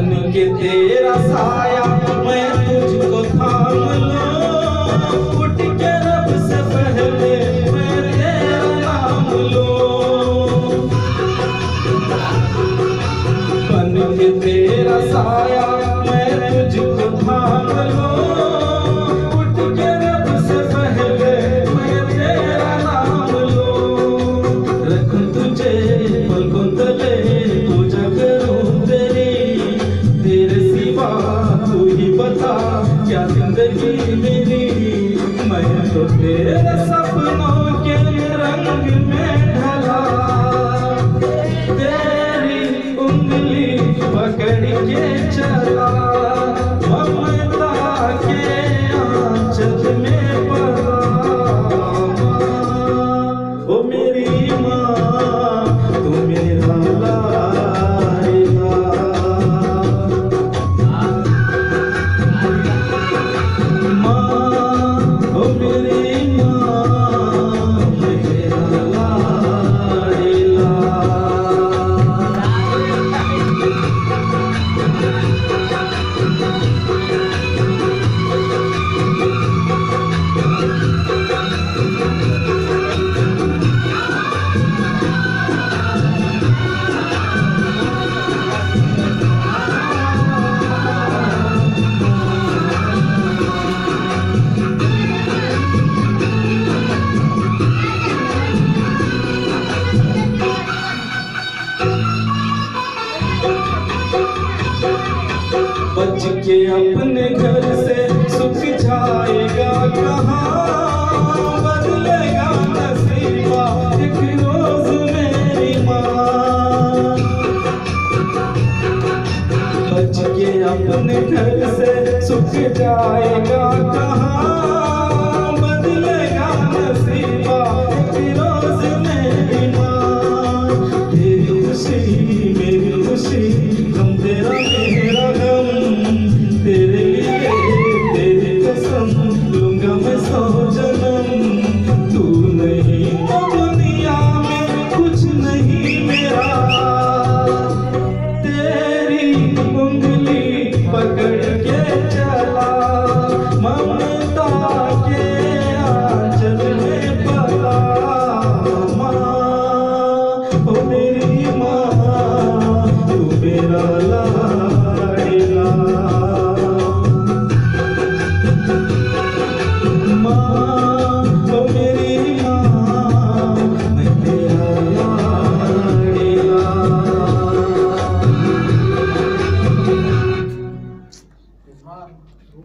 बन के तेरा साया मैं तुझको थाम लूं, उठ के रब से पहले मैं तेरा नाम लूं। बन के तेरा साया मैं तुझको थाम लूं, उठ के रब से पहले मैं तेरा नाम लूं। रखूं तुझे पलकों तले, पूजा करूं तेरी, तेरे सिवा तू ही बता क्या जिंदगी मेरी। मैं तो तेरे सपनों के रंग में ढला, तेरी उंगली पकड़ के चला, ममता के आंचल में पला। ओ मेरी माँ तू मेरा लाडला, माँ ओ मेरी माँ मेरा लाडला। बच के अपने घर से सुख जाएगा कहाँ, बदलेगा नसीबा एक रोज मेरी माँ। बच के अपने घर से सुख जाएगा कहाँ,